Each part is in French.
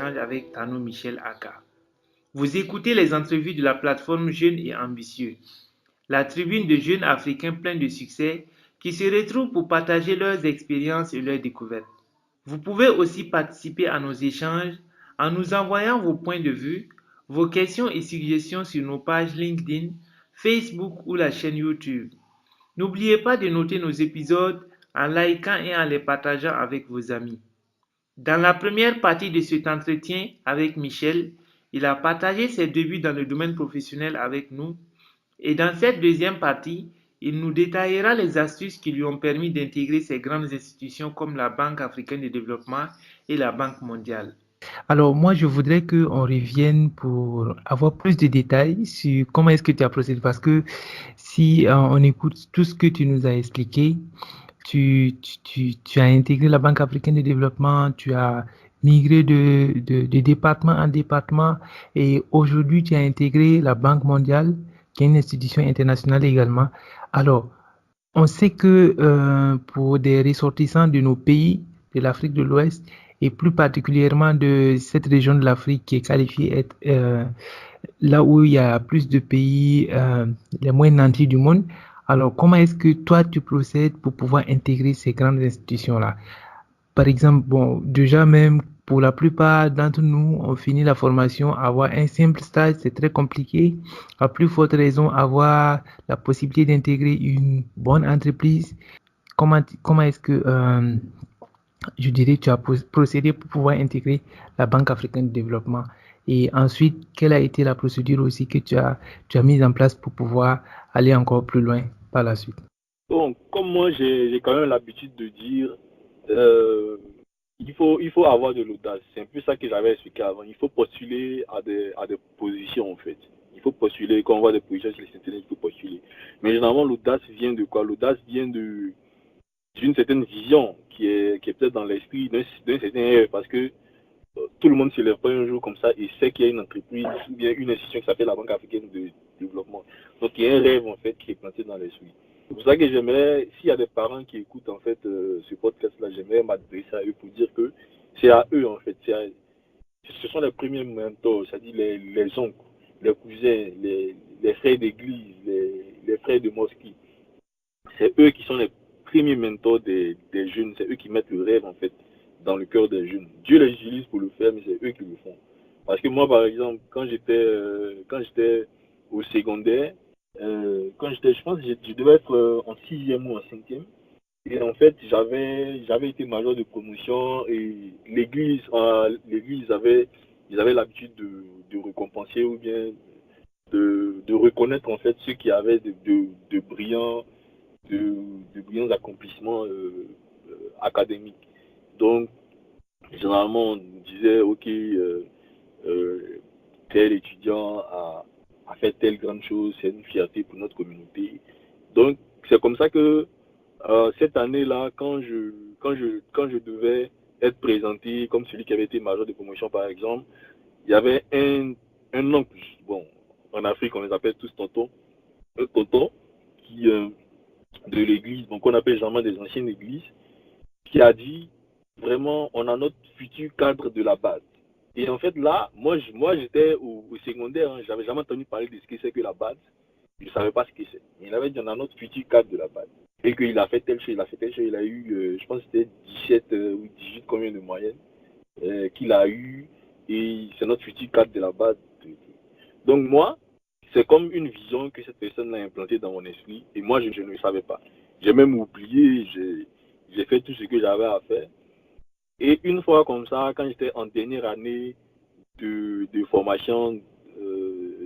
échange avec Tano Michel Aka. Vous écoutez les entrevues de la plateforme Jeunes et Ambitieux, la tribune de jeunes africains pleins de succès qui se retrouvent pour partager leurs expériences et leurs découvertes. Vous pouvez aussi participer à nos échanges en nous envoyant vos points de vue, vos questions et suggestions sur nos pages LinkedIn, Facebook ou la chaîne YouTube. N'oubliez pas de noter nos épisodes en likant et en les partageant avec vos amis. Dans la première partie de cet entretien avec Michel, il a partagé ses débuts dans le domaine professionnel avec nous et dans cette deuxième partie, il nous détaillera les astuces qui lui ont permis d'intégrer ces grandes institutions comme la Banque africaine de développement et la Banque mondiale. Alors moi, je voudrais qu'on revienne pour avoir plus de détails sur comment est-ce que tu as procédé parce que si on écoute tout ce que tu nous as expliqué, tu as intégré la Banque africaine de développement, tu as migré de département en département et aujourd'hui tu as intégré la Banque mondiale, qui est une institution internationale également. Alors, on sait que pour des ressortissants de nos pays, de l'Afrique de l'Ouest, et plus particulièrement de cette région de l'Afrique qui est qualifiée être là où il y a plus de pays, les moins nantis du monde. Alors, comment est-ce que toi, tu procèdes pour pouvoir intégrer ces grandes institutions-là? Par exemple, bon, déjà même pour la plupart d'entre nous, on finit la formation, avoir un simple stage, c'est très compliqué. À plus forte raison, avoir la possibilité d'intégrer une bonne entreprise. Comment est-ce que, je dirais, tu as procédé pour pouvoir intégrer la Banque africaine de développement? Et ensuite, quelle a été la procédure aussi que tu as mise en place pour pouvoir aller encore plus loin par la suite? Bon, comme moi, j'ai quand même l'habitude de dire, euh, il faut avoir de l'audace. C'est un peu ça que j'avais expliqué avant. Il faut postuler à des positions, en fait. Il faut postuler, quand on voit des positions sur les internet, il faut postuler. Mais généralement, l'audace vient de quoi? L'audace vient d'une certaine vision qui est peut-être dans l'esprit d'un certain rêve. Parce que tout le monde se lève pas un jour comme ça et sait qu'il y a une entreprise ou bien une institution qui s'appelle la Banque africaine de développement. Donc, il y a un rêve, en fait, qui est planté dans l'esprit. C'est pour ça que j'aimerais, s'il y a des parents qui écoutent en fait ce podcast-là, j'aimerais m'adresser à eux pour dire que c'est à eux en fait. Ce sont les premiers mentors, c'est-à-dire les oncles, les cousins, les frères d'église, les frères de mosquée. C'est eux qui sont les premiers mentors des jeunes. C'est eux qui mettent le rêve en fait dans le cœur des jeunes. Dieu les utilise pour le faire, mais c'est eux qui le font. Parce que moi, par exemple, quand j'étais au secondaire, je pense que je devais être en sixième ou en cinquième. Et en fait, j'avais été major de promotion et l'église ils avaient l'habitude de récompenser ou bien de reconnaître en fait ceux qui avaient de brillants, de brillants accomplissements académiques. Donc, généralement, on disait, OK, tel étudiant a fait telle grande chose, c'est une fierté pour notre communauté. Donc, c'est comme ça que cette année-là, quand je devais être présenté comme celui qui avait été major de promotion, par exemple, il y avait un oncle, bon, en Afrique, on les appelle tous tontons, un tonton qui, de l'église, donc on appelle généralement des anciennes églises, qui a dit, vraiment, on a notre futur cadre de la base. Et en fait, là, moi j'étais au secondaire, hein, j'avais jamais entendu parler de ce que c'est que la base. Je ne savais pas ce que c'est. Mais il avait dit, on a notre futur cadre de la base. Et qu'il a fait telle chose, il a fait telle chose, il a eu, je pense que c'était 17 ou 18 combien de moyenne qu'il a eu. Et c'est notre futur cadre de la base. Donc moi, c'est comme une vision que cette personne a implantée dans mon esprit. Et moi, je ne le savais pas. J'ai même oublié, j'ai fait tout ce que j'avais à faire. Et une fois comme ça, quand j'étais en dernière année de formation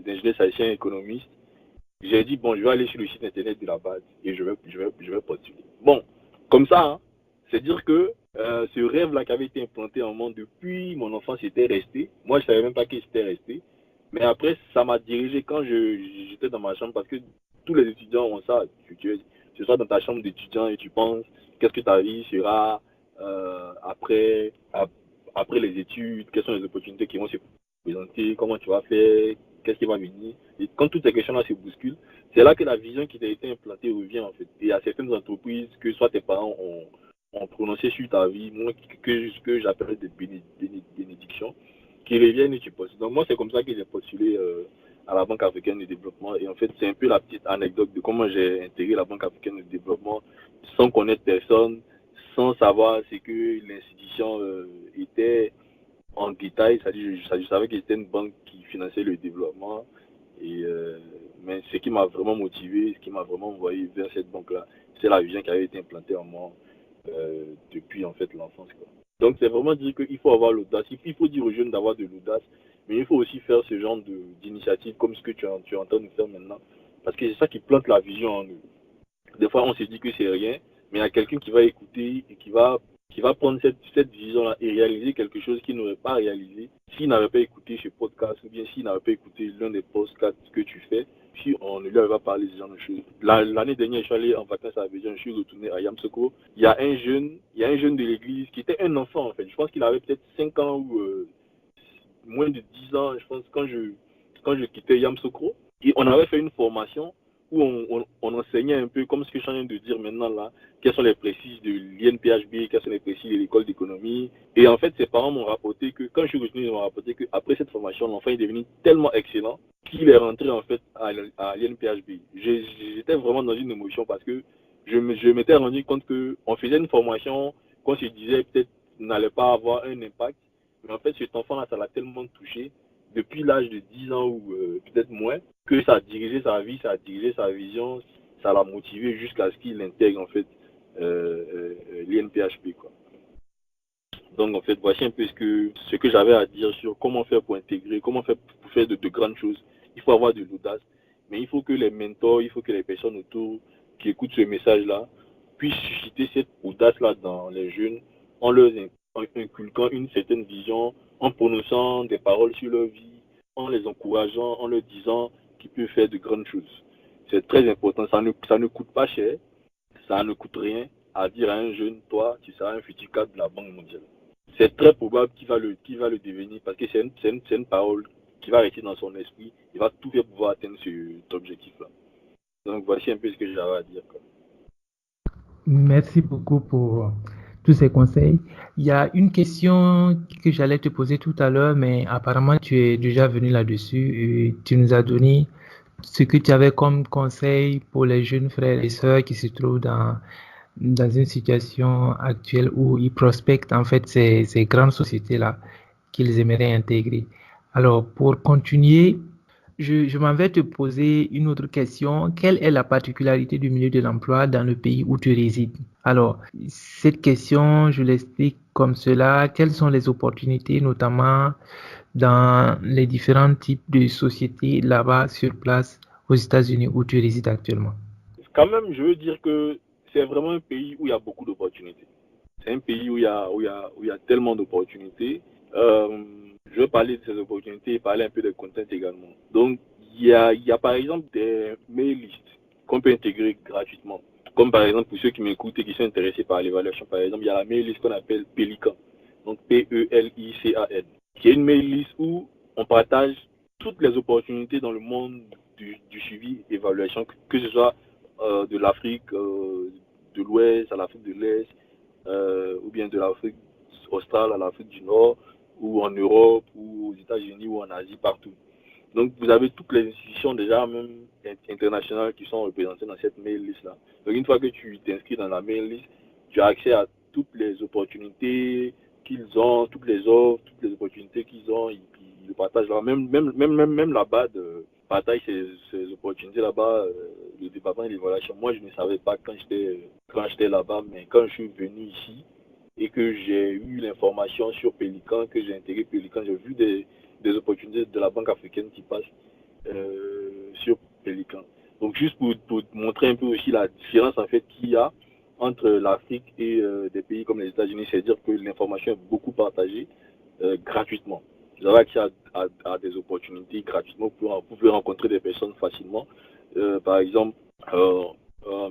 d'ingénieur statisticien économiste, j'ai dit, bon, je vais aller sur le site internet de la base et je vais postuler. Bon, comme ça, hein, c'est dire que ce rêve-là qui avait été implanté en moi depuis mon enfance était resté. Moi, je ne savais même pas qu'il était resté. Mais après, ça m'a dirigé quand j'étais dans ma chambre parce que tous les étudiants ont ça. Tu sois dans ta chambre d'étudiant et tu penses qu'est-ce que ta vie sera après les études, quelles sont les opportunités qui vont se présenter, comment tu vas faire, qu'est-ce qui va venir. Et quand toutes ces questions-là se bousculent, c'est là que la vision qui t'a été implantée revient en fait. Et il y a certaines entreprises que soit tes parents ont prononcé sur ta vie, moi que j'appelle des bénédictions. qui reviennent et tu postules. Donc moi, c'est comme ça que j'ai postulé à la Banque africaine de développement. Et en fait, c'est un peu la petite anecdote de comment j'ai intégré la Banque africaine de développement sans connaître personne, sans savoir ce que l'institution était en détail. C'est-à-dire, je savais que c'était une banque qui finançait le développement. Et, mais ce qui m'a vraiment motivé, ce qui m'a vraiment envoyé vers cette banque-là, c'est la vision qui avait été implantée en moi depuis en fait l'enfance, quoi. Donc c'est vraiment dire qu'il faut avoir l'audace. Il faut dire aux jeunes d'avoir de l'audace, mais il faut aussi faire ce genre d'initiative comme ce que tu es en train de faire maintenant. Parce que c'est ça qui plante la vision en nous. Des fois, on se dit que c'est rien, mais il y a quelqu'un qui va écouter et qui va prendre cette vision-là et réaliser quelque chose qu'il n'aurait pas réalisé s'il n'avait pas écouté ce podcast ou bien s'il n'avait pas écouté l'un des podcasts que tu fais, si on ne lui avait pas parlé de ce genre de choses. L'année dernière, je suis allé en vacances à Abidjan, je suis retourné à Yamsoko. Il y a un jeune de l'église qui était un enfant en fait. Je pense qu'il avait peut-être 5 ans ou moins de 10 ans, je pense, quand je quittais Yamsoko. Et on avait fait une formation où on enseignait un peu, comme ce que je viens de dire maintenant là, quels sont les précises de l'INPHB, quels sont les précises de l'école d'économie. Et en fait, ses parents m'ont rapporté que, quand je suis revenu, ils m'ont rapporté qu'après cette formation, l'enfant est devenu tellement excellent qu'il est rentré en fait à l'INPHB. J'étais vraiment dans une émotion parce que je m'étais rendu compte qu'on faisait une formation qu'on se disait peut-être n'allait pas avoir un impact. Mais en fait, cet enfant-là, ça l'a tellement touché depuis l'âge de 10 ans ou peut-être moins, que ça a dirigé sa vie, ça a dirigé sa vision, ça l'a motivé jusqu'à ce qu'il intègre en fait l'INPHP, quoi. Donc en fait, voici un peu ce que j'avais à dire sur comment faire pour intégrer, comment faire pour faire de grandes choses. Il faut avoir de l'audace, mais il faut que les mentors, il faut que les personnes autour qui écoutent ce message-là puissent susciter cette audace-là dans les jeunes en leur inculquant une certaine vision, en prononçant des paroles sur leur vie, en les encourageant, en leur disant qu'ils peuvent faire de grandes choses. C'est très important, ça ne coûte pas cher, ça ne coûte rien à dire à un jeune, toi, tu seras un futur cadre de la Banque mondiale. C'est très probable qu'il va le devenir parce que c'est une parole qui va rester dans son esprit. Il va tout faire pour pouvoir atteindre cet objectif-là. Donc voici un peu ce que j'avais à dire, quoi. Merci beaucoup pour tous ces conseils. Il y a une question que j'allais te poser tout à l'heure, mais apparemment tu es déjà venu là-dessus et tu nous as donné ce que tu avais comme conseil pour les jeunes frères et sœurs qui se trouvent dans une situation actuelle où ils prospectent en fait ces grandes sociétés-là qu'ils aimeraient intégrer. Alors, pour continuer, je m'en vais te poser une autre question. Quelle est la particularité du milieu de l'emploi dans le pays où tu résides? Alors, cette question, je l'explique comme cela. Quelles sont les opportunités, notamment dans les différents types de sociétés là-bas sur place aux États-Unis où tu résides actuellement? Quand même, je veux dire que c'est vraiment un pays où il y a beaucoup d'opportunités. C'est un pays où il y a tellement d'opportunités. Je veux parler de ces opportunités et parler un peu de content également. Donc, il y a par exemple des mail lists qu'on peut intégrer gratuitement. Comme par exemple, pour ceux qui m'écoutent et qui sont intéressés par l'évaluation, par exemple, il y a la mail list qu'on appelle Pelican. Donc, Pelican, qui est une mail list où on partage toutes les opportunités dans le monde du suivi évaluation, que ce soit de l'Afrique de l'Ouest à l'Afrique de l'Est, ou bien de l'Afrique australe à l'Afrique du Nord, ou en Europe, ou aux États-Unis, ou en Asie, partout. Donc, vous avez toutes les institutions déjà même internationales qui sont représentées dans cette mail list-là. Donc, une fois que tu t'inscris dans la mail list, tu as accès à toutes les opportunités qu'ils ont, toutes les offres, toutes les opportunités qu'ils ont, et puis ils le partagent là. Même là-bas, partage ces opportunités là-bas, le département de l'évaluation. Moi, je ne savais pas quand j'étais là-bas, mais quand je suis venu ici et que j'ai eu l'information sur Pélican, que j'ai intégré Pélican, j'ai vu des opportunités de la Banque africaine qui passent sur Pélican. Donc juste pour montrer un peu aussi la différence en fait qu'il y a entre l'Afrique et des pays comme les États-Unis, c'est-à-dire que l'information est beaucoup partagée gratuitement. Vous avez accès à des opportunités gratuitement pour pouvoir rencontrer des personnes facilement. Par exemple,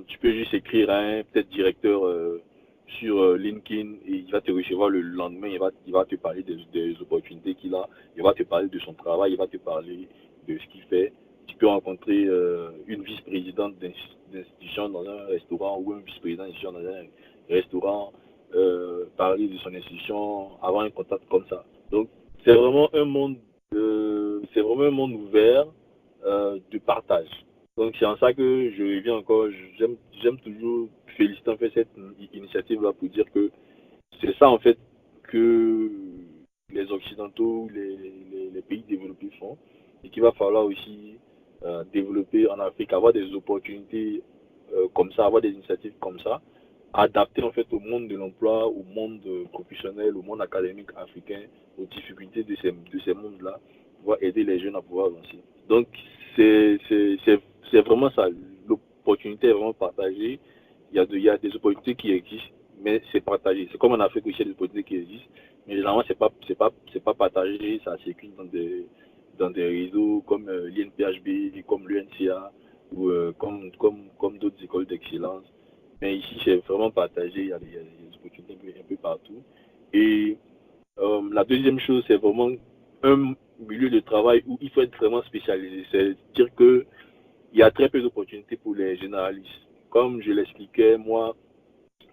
tu peux juste écrire à un peut-être directeur sur LinkedIn et il va te recevoir le lendemain, il va te parler des opportunités qu'il a, il va te parler de son travail, il va te parler de ce qu'il fait. Tu peux rencontrer une vice-présidente d'institution dans un restaurant ou un vice-président d'institution dans un restaurant, parler de son institution, avoir un contact comme ça. Donc, c'est vraiment un monde, ouvert de partage. Donc c'est en ça que je reviens encore, j'aime toujours féliciter en fait cette initiative-là pour dire que c'est ça en fait que les Occidentaux, les pays développés font et qu'il va falloir aussi développer en Afrique, avoir des opportunités comme ça, avoir des initiatives comme ça, adaptées en fait au monde de l'emploi, au monde professionnel, au monde académique africain, aux difficultés de ces mondes-là, pouvoir aider les jeunes à pouvoir avancer. Donc c'est vraiment ça, l'opportunité est vraiment partagée, il y a des opportunités qui existent, mais c'est partagé. C'est comme en Afrique aussi, il y a des opportunités qui existent, mais généralement c'est pas partagé, ça circule dans des réseaux comme l'INPHB, comme l'UNCA ou comme d'autres écoles d'excellence. Mais ici c'est vraiment partagé, il y a des opportunités un peu partout. Et la deuxième chose, c'est vraiment un milieu de travail où il faut être vraiment spécialisé. C'est-à-dire que il y a très peu d'opportunités pour les généralistes. Comme je l'expliquais, moi,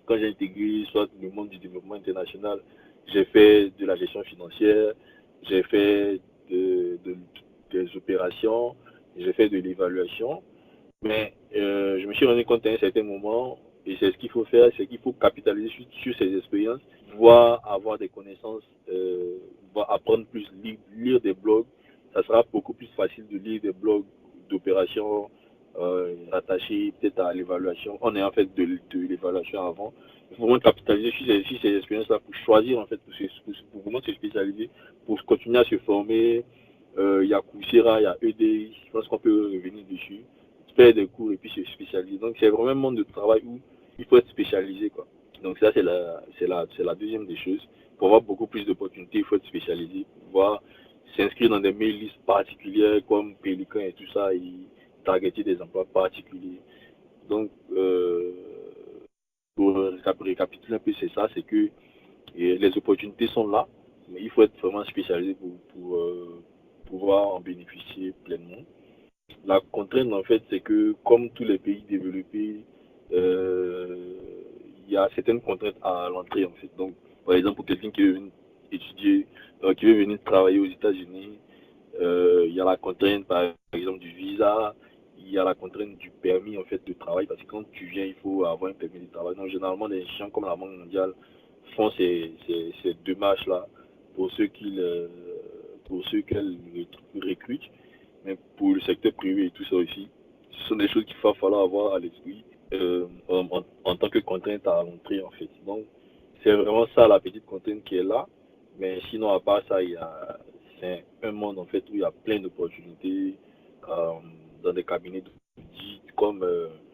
quand j'ai intégré soit le monde du développement international, j'ai fait de la gestion financière, j'ai fait des opérations, j'ai fait de l'évaluation. Mais je me suis rendu compte à un certain moment, et c'est ce qu'il faut faire, c'est qu'il faut capitaliser sur ces expériences, voir avoir des connaissances, voir apprendre plus, lire des blogs. Ça sera beaucoup plus facile de lire des blogs d'opérations rattachés peut-être à l'évaluation, en ayant fait de l'évaluation avant. Il faut vraiment capitaliser sur ces expériences-là pour choisir en fait, pour vraiment se spécialiser, pour continuer à se former. Il y a Coursera, il y a EDI, je pense qu'on peut revenir dessus, faire des cours et puis se spécialiser. Donc c'est vraiment un monde de travail où il faut être spécialisé, quoi. Donc ça c'est la deuxième des choses. Pour avoir beaucoup plus d'opportunités, il faut être spécialisé, pour pouvoir s'inscrire dans des mail listes particulières comme Pélican et tout ça, et targeter des emplois particuliers. Donc pour récapituler un peu, c'est ça, c'est que les opportunités sont là, mais il faut être vraiment spécialisé pour pouvoir en bénéficier pleinement. La contrainte, en fait, c'est que comme tous les pays développés, il y a certaines contraintes à l'entrée, en fait. Donc, par exemple, pour quelqu'un qui veut venir étudier, qui veut venir travailler aux États-Unis, il y a la contrainte, par exemple, du visa, il y a la contrainte du permis, en fait, de travail, parce que quand tu viens, il faut avoir un permis de travail. Donc, généralement, les institutions comme la Banque mondiale font ces démarches-là pour ceux qu'elles recrutent. Mais pour le secteur privé et tout ça aussi, ce sont des choses qu'il va falloir avoir à l'esprit en tant que contrainte à l'entrée, en fait. Donc, c'est vraiment ça la petite contrainte qui est là. Mais sinon, à part ça, c'est un monde en fait où il y a plein d'opportunités dans des cabinets d'audit comme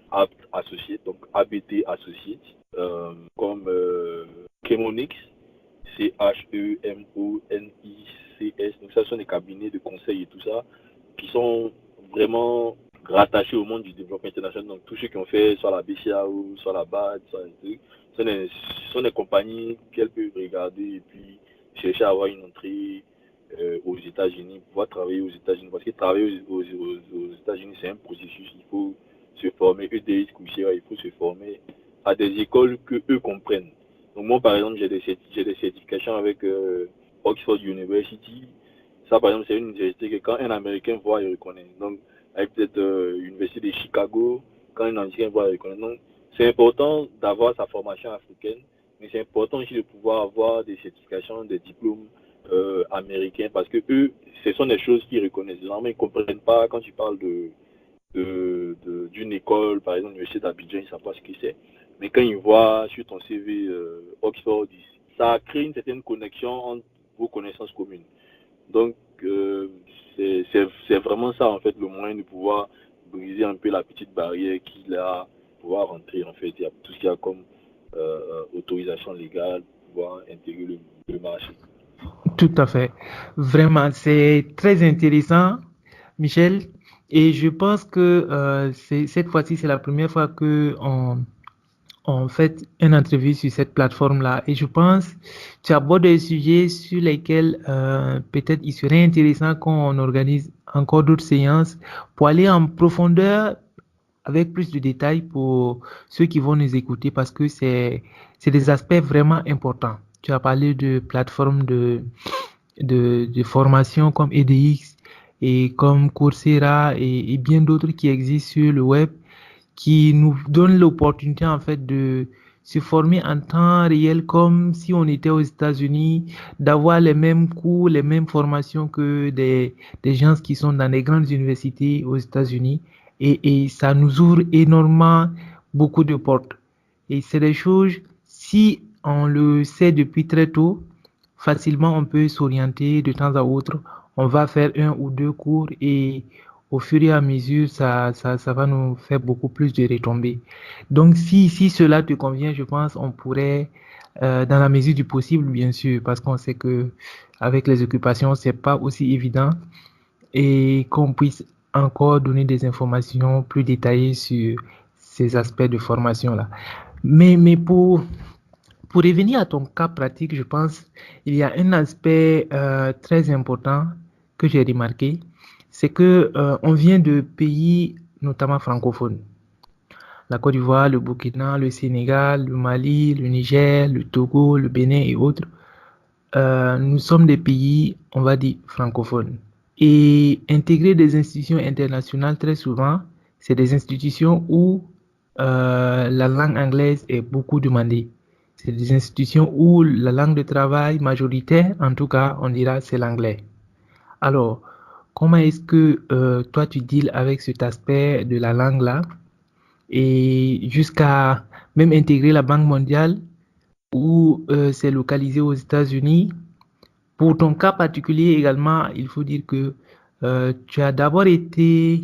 ABT Associates, donc ABT Associates, comme Chemonix, CHEMONICS. Donc, ça sont des cabinets de conseil et tout ça qui sont vraiment rattachés au monde du développement international. Donc, tous ceux qui ont fait soit la BCAO, soit la BAD, soit les trucs, ce sont des compagnies qu'elles peuvent regarder et puis chercher à avoir une entrée aux États-Unis, pouvoir travailler aux États-Unis. Parce que travailler aux États-Unis, c'est un processus. Il faut se former, EDI, Coursera, il faut se former à des écoles que eux comprennent. Donc, moi, par exemple, j'ai des certifications avec Oxford University. Ça, par exemple, c'est une université que quand un Américain voit, il reconnaît. Donc, avec peut-être l'université de Chicago, quand un Américain voit, il reconnaît. Donc, c'est important d'avoir sa formation africaine, mais c'est important aussi de pouvoir avoir des certifications, des diplômes américains, parce que eux, ce sont des choses qu'ils reconnaissent. Généralement, ils ne comprennent pas quand tu parles d'une école, par exemple, l'université d'Abidjan, ils ne savent pas ce que c'est. Mais quand ils voient sur ton CV Oxford, ça crée une certaine connexion entre vos connaissances communes. Donc, c'est vraiment ça, en fait, le moyen de pouvoir briser un peu la petite barrière qu'il a, pouvoir rentrer, en fait. Il y a tout ce qu'il y a comme autorisation légale, pouvoir intégrer le marché. Tout à fait. Vraiment, c'est très intéressant, Michel. Et je pense que cette fois-ci, c'est la première fois que on fait une entrevue sur cette plateforme-là. Et je pense que tu abordes des sujets sur lesquels peut-être il serait intéressant qu'on organise encore d'autres séances pour aller en profondeur avec plus de détails pour ceux qui vont nous écouter parce que c'est des aspects vraiment importants. Tu as parlé de plateforme de formations comme EDX et comme Coursera et bien d'autres qui existent sur le web qui nous donnent l'opportunité en fait de se former en temps réel comme si on était aux États-Unis, d'avoir les mêmes cours, les mêmes formations que des gens qui sont dans les grandes universités aux États-Unis. Et ça nous ouvre énormément beaucoup de portes. Et c'est des choses, si on le sait depuis très tôt, facilement on peut s'orienter de temps à autre. On va faire un ou deux cours et au fur et à mesure, ça va nous faire beaucoup plus de retombées. Donc, si cela te convient, je pense on pourrait, dans la mesure du possible, bien sûr, parce qu'on sait que avec les occupations, c'est pas aussi évident et qu'on puisse encore donner des informations plus détaillées sur ces aspects de formation-là. Mais pour revenir à ton cas pratique, je pense il y a un aspect très important que j'ai remarqué, c'est que on vient de pays notamment francophones. La Côte d'Ivoire, le Burkina, le Sénégal, le Mali, le Niger, le Togo, le Bénin et autres. Nous sommes des pays, on va dire, francophones. Et intégrer des institutions internationales, très souvent, c'est des institutions où la langue anglaise est beaucoup demandée. C'est des institutions où la langue de travail majoritaire, en tout cas, on dira, c'est l'anglais. Alors, comment est-ce que toi, tu deals avec cet aspect de la langue-là et jusqu'à même intégrer la Banque mondiale où c'est localisé aux États-Unis? Pour ton cas particulier également, il faut dire que tu as d'abord été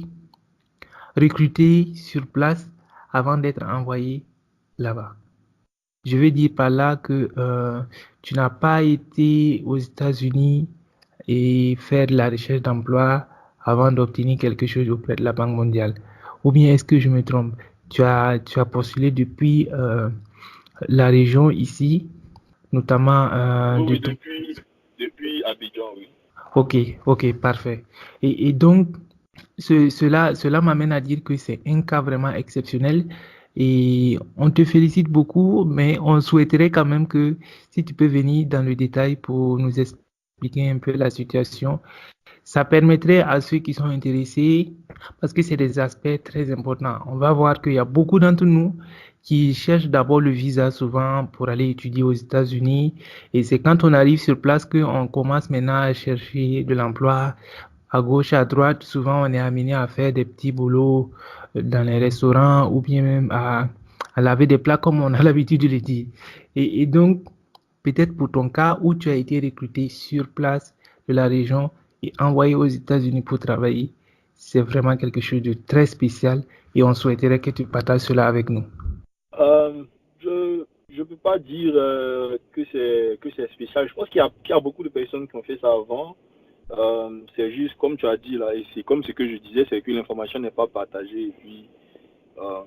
recruté sur place avant d'être envoyé là-bas. Je veux dire par là que tu n'as pas été aux États-Unis et faire de la recherche d'emploi avant d'obtenir quelque chose auprès de la Banque mondiale. Ou bien est-ce que je me trompe? Tu as postulé depuis la région ici, notamment Oui, de oui, tout. depuis Abidjan, oui. Ok, ok, parfait. Et donc, cela m'amène à dire que c'est un cas vraiment exceptionnel et on te félicite beaucoup, mais on souhaiterait quand même que si tu peux venir dans le détail pour nous expliquer un peu la situation, ça permettrait à ceux qui sont intéressés, parce que c'est des aspects très importants. On va voir qu'il y a beaucoup d'entre nous qui cherchent d'abord le visa souvent pour aller étudier aux États-Unis. Et c'est quand on arrive sur place qu'on commence maintenant à chercher de l'emploi à gauche, à droite. Souvent, on est amené à faire des petits boulots dans les restaurants ou bien même à laver des plats comme on a l'habitude de le dire. Et donc, peut-être pour ton cas où tu as été recruté sur place de la région et envoyé aux États-Unis pour travailler, c'est vraiment quelque chose de très spécial et on souhaiterait que tu partages cela avec nous. Euh, je peux pas dire que c'est spécial. Je pense qu'il y a beaucoup de personnes qui ont fait ça avant. C'est juste comme tu as dit là, et c'est comme ce que je disais, c'est que l'information n'est pas partagée et puis euh,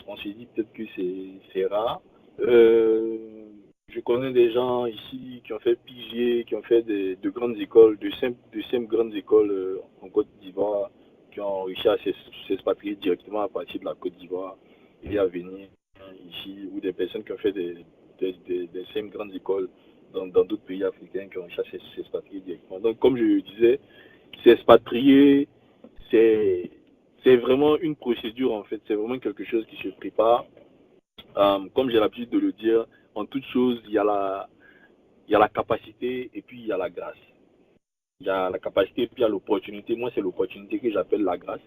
on s'est dit peut-être que c'est rare. Euh, je connais des gens ici qui ont fait PG, qui ont fait de grandes écoles, de simples grandes écoles en Côte d'Ivoire, qui ont réussi à s'expatrier directement à partir de la Côte d'Ivoire et à venir ici, ou des personnes qui ont fait des simples grandes écoles dans d'autres pays africains qui ont réussi à s'expatrier directement. Donc, comme je disais, s'expatrier, c'est c'est vraiment une procédure en fait, c'est vraiment quelque chose qui se prépare. Comme j'ai l'habitude de le dire, en toute chose, il y a la capacité et puis il y a la grâce. Il y a la capacité et puis il y a l'opportunité. Moi, c'est l'opportunité que j'appelle la grâce.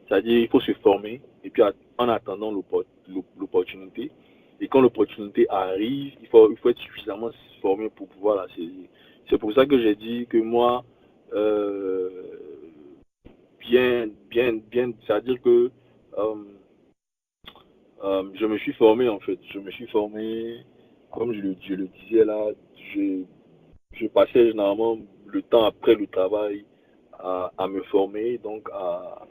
C'est-à-dire il faut se former et puis en attendant l'opportunité. Et quand l'opportunité arrive, il faut être suffisamment formé pour pouvoir la saisir. C'est pour ça que j'ai dit que moi, euh, c'est-à-dire que euh, je me suis formé en fait. Je me suis formé, comme je le disais là, je, je passais généralement le temps après le travail à me former, donc à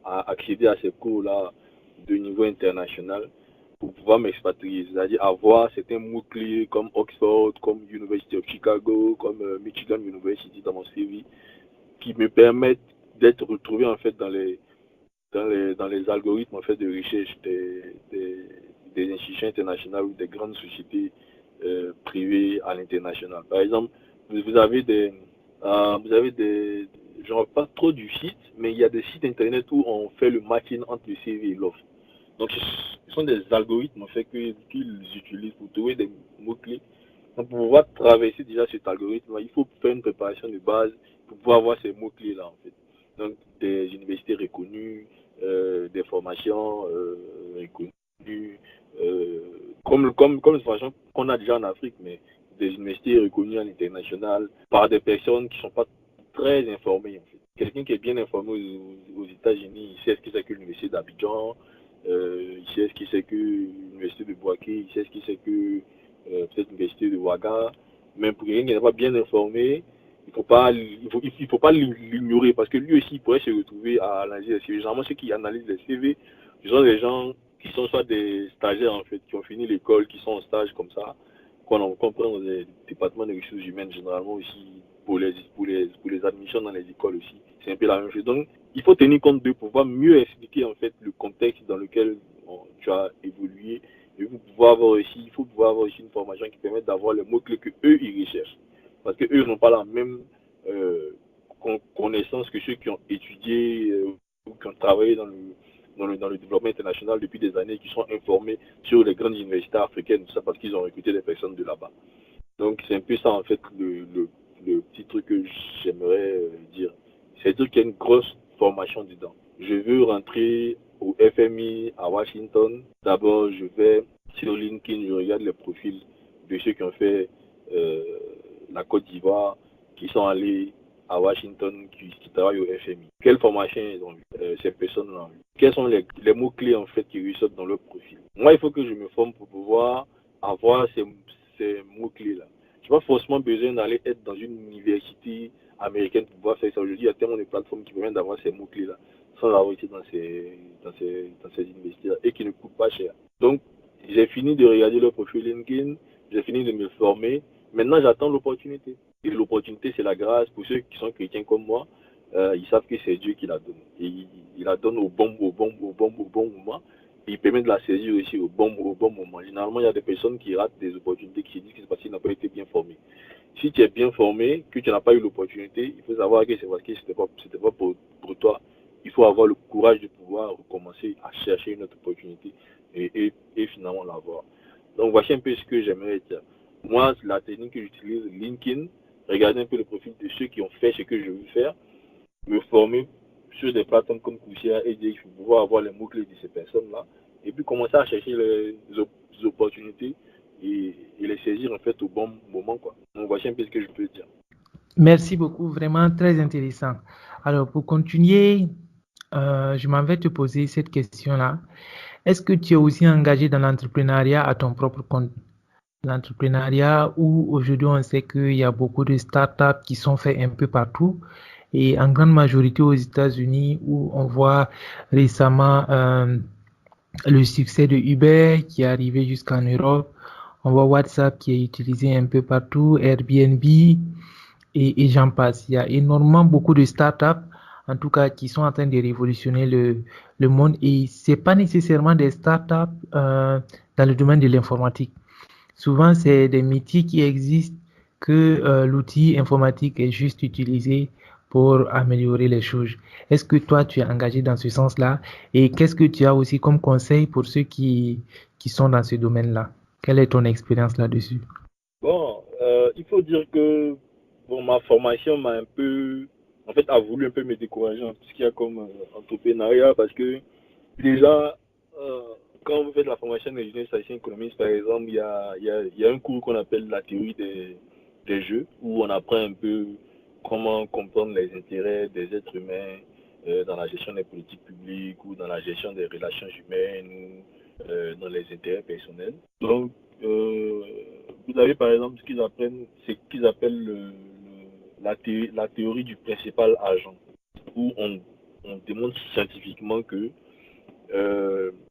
accéder à ces cours-là de niveau international pour pouvoir m'expatrier, c'est-à-dire avoir certains mots-clés comme Oxford, comme University of Chicago, comme Michigan University dans mon CV, qui me permettent d'être retrouvé en fait dans les algorithmes en fait, de recherche des institutions internationales ou des grandes sociétés privées à l'international. Par exemple, vous avez des, genre pas trop du site, mais il y a des sites internet où on fait le matching entre le CV et l'offre. Donc, ce sont des algorithmes en fait qu'ils utilisent pour trouver des mots-clés. Donc, pour pouvoir traverser déjà cet algorithme, il faut faire une préparation de base pour pouvoir avoir ces mots-clés là en fait. Donc, des universités reconnues, des formations reconnues, comme les formations qu'on a déjà en Afrique, mais des universités reconnues à l'international par des personnes qui ne sont pas très informées en fait. Quelqu'un qui est bien informé aux États-Unis, il sait ce que c'est que l'université d'Abidjan, il sait ce que c'est que l'université de Bouaké, il sait ce que c'est que peut-être l'université de Ouaga. Mais pour quelqu'un qui n'est pas bien informé, il faut pas l'ignorer parce que lui aussi il pourrait se retrouver à analyser les CV. Généralement, ceux qui analysent les CV, ce sont des gens qui sont soit des stagiaires en fait, qui ont fini l'école, qui sont en stage comme ça, qu'on comprend dans les départements des ressources humaines, généralement aussi pour les admissions dans les écoles aussi. C'est un peu la même chose. Donc, il faut tenir compte d'eux pour pouvoir mieux expliquer en fait le contexte dans lequel tu as évolué. Et il faut pouvoir avoir aussi une formation qui permette d'avoir les mots-clés que eux ils recherchent. Parce que eux n'ont pas la même connaissance que ceux qui ont étudié ou qui ont travaillé dans le développement international depuis des années, qui sont informés sur les grandes universités africaines, tout ça parce qu'ils ont recruté des personnes de là-bas. Donc c'est un peu ça en fait le petit truc que j'aimerais dire. C'est-à-dire qu'il y a une grosse formation dedans. Je veux rentrer au FMI à Washington. D'abord, je vais sur LinkedIn, je regarde les profils de ceux qui ont fait euh, la Côte d'Ivoire, qui sont allés à Washington, qui travaillent au FMI. Quelle formation ils ont eu, ces personnes-là ont eu. Quels sont les mots-clés en fait qui ressortent dans leur profil. Moi, il faut que je me forme pour pouvoir avoir ces mots-clés-là. Je n'ai pas forcément besoin d'aller être dans une université américaine pour pouvoir faire ça. Aujourd'hui, il y a tellement de plateformes qui permettent d'avoir ces mots-clés-là sans avoir été dans ces universités-là et qui ne coûtent pas cher. Donc, j'ai fini de regarder leur profil LinkedIn, j'ai fini de me former. Maintenant, j'attends l'opportunité. Et l'opportunité, c'est la grâce. Pour ceux qui sont chrétiens comme moi, ils savent que c'est Dieu qui la donne. Et il la donne au bon moment. Et il permet de la saisir aussi au bon moment. Généralement, il y a des personnes qui ratent des opportunités, qui se disent que c'est parce qu'ils n'ont pas été bien formés. Si tu es bien formé, que tu n'as pas eu l'opportunité, il faut savoir que c'est parce que c'était pas pour toi. Il faut avoir le courage de pouvoir recommencer à chercher une autre opportunité et finalement l'avoir. Donc voici un peu ce que j'aimerais dire. Moi, la technique que j'utilise, LinkedIn, regarder un peu le profil de ceux qui ont fait ce que je veux faire, me former sur des plateformes comme Coursera et dire qu'il faut pouvoir avoir les mots-clés de ces personnes-là, et puis commencer à chercher les opportunités et les saisir en fait au bon moment, quoi. Donc voici un peu ce que je peux dire. Merci beaucoup, vraiment très intéressant. Alors, pour continuer, je m'en vais te poser cette question-là. Est-ce que tu es aussi engagé dans l'entrepreneuriat à ton propre compte? L'entrepreneuriat où aujourd'hui on sait qu'il y a beaucoup de startups qui sont faites un peu partout et en grande majorité aux États-Unis où on voit récemment le succès de Uber qui est arrivé jusqu'en Europe. On voit WhatsApp qui est utilisé un peu partout, Airbnb et j'en passe. Il y a énormément beaucoup de startups, en tout cas, qui sont en train de révolutionner le monde et c'est pas nécessairement des startups dans le domaine de l'informatique. Souvent, c'est des métiers qui existent que l'outil informatique est juste utilisé pour améliorer les choses. Est-ce que toi, tu es engagé dans ce sens-là? Et qu'est-ce que tu as aussi comme conseil pour ceux qui sont dans ce domaine-là? Quelle est ton expérience là-dessus? Bon, il faut dire que bon, ma formation m'a un peu, en fait, a voulu un peu me décourager en tout ce qu'il y a comme entrepreneuriat parce que déjà, euh, quand vous faites la formation d'ingénieur statisticien économiste, par exemple, il y a un cours qu'on appelle la théorie des jeux, où on apprend un peu comment comprendre les intérêts des êtres humains dans la gestion des politiques publiques ou dans la gestion des relations humaines ou dans les intérêts personnels. Donc, vous avez par exemple ce qu'ils appellent la théorie du principal agent, où on démontre scientifiquement que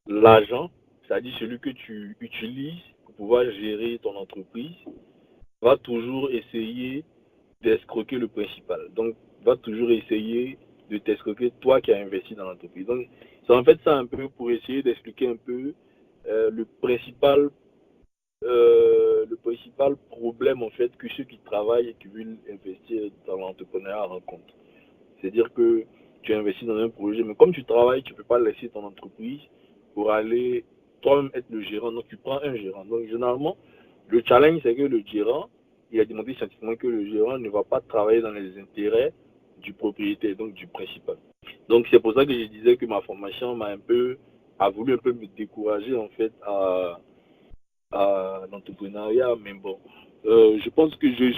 l'agent, c'est-à-dire celui que tu utilises pour pouvoir gérer ton entreprise, va toujours essayer d'escroquer le principal. Donc, va toujours essayer de t'escroquer toi qui as investi dans l'entreprise. Donc, c'est en fait ça un peu pour essayer d'expliquer un peu le principal le principal problème en fait que ceux qui travaillent et qui veulent investir dans l'entrepreneuriat rencontrent. C'est-à-dire que tu investis dans un projet, mais comme tu travailles, tu ne peux pas laisser ton entreprise pour aller toi-même être le gérant. Donc tu prends un gérant. Donc généralement, le challenge, c'est que le gérant, il a demandé scientifiquement que le gérant ne va pas travailler dans les intérêts du propriétaire, donc du principal. Donc c'est pour ça que je disais que ma formation a voulu un peu me décourager en fait à l'entrepreneuriat, mais bon, je pense que je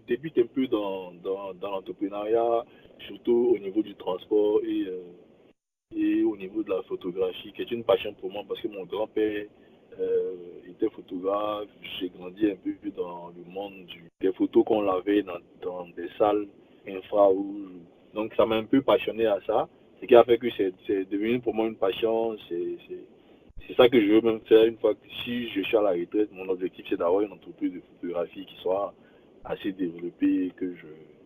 débute un peu dans l'entrepreneuriat, surtout au niveau du transport et au niveau de la photographie, qui est une passion pour moi parce que mon grand-père était photographe. J'ai grandi un peu dans le monde des photos qu'on lavait dans des salles infrarouges. Donc ça m'a un peu passionné à ça, ce qui a fait que c'est devenu pour moi une passion. C'est ça que je veux même faire une fois que si je suis à la retraite. Mon objectif, c'est d'avoir une entreprise de photographie qui soit assez développée, que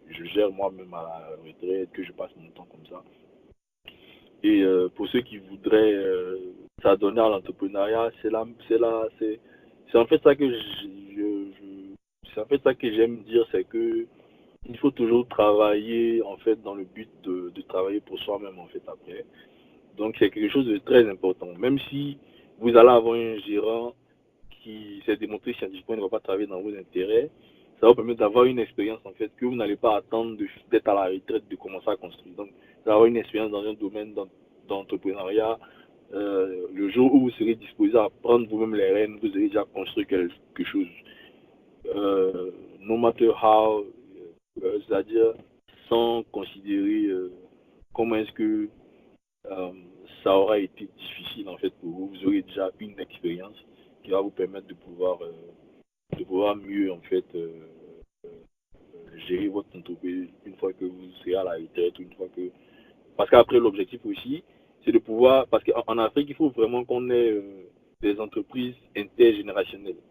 je gère moi-même à la retraite, que je passe mon temps comme ça. Et pour ceux qui voudraient s'adonner à l'entrepreneuriat, c'est en fait ça que c'est en fait ça que j'aime dire, c'est que il faut toujours travailler en fait dans le but de travailler pour soi-même en fait après. Donc c'est quelque chose de très important. Même si vous allez avoir un gérant qui s'est démontré scientifiquement ne va pas travailler dans vos intérêts, ça va vous permettre d'avoir une expérience en fait que vous n'allez pas attendre d'être à la retraite de commencer à construire. Donc d'avoir une expérience dans un domaine d'entrepreneuriat, le jour où vous serez disposé à prendre vous-même les rênes, vous aurez déjà construit quelque chose. No matter how, c'est-à-dire sans considérer comment est-ce que euh, ça aura été difficile en fait pour vous. Vous aurez déjà une expérience qui va vous permettre de pouvoir mieux en fait gérer votre entreprise une fois que vous serez à la retraite, une fois que parce qu'après l'objectif aussi c'est de pouvoir parce qu'en Afrique il faut vraiment qu'on ait des entreprises intergénérationnelles.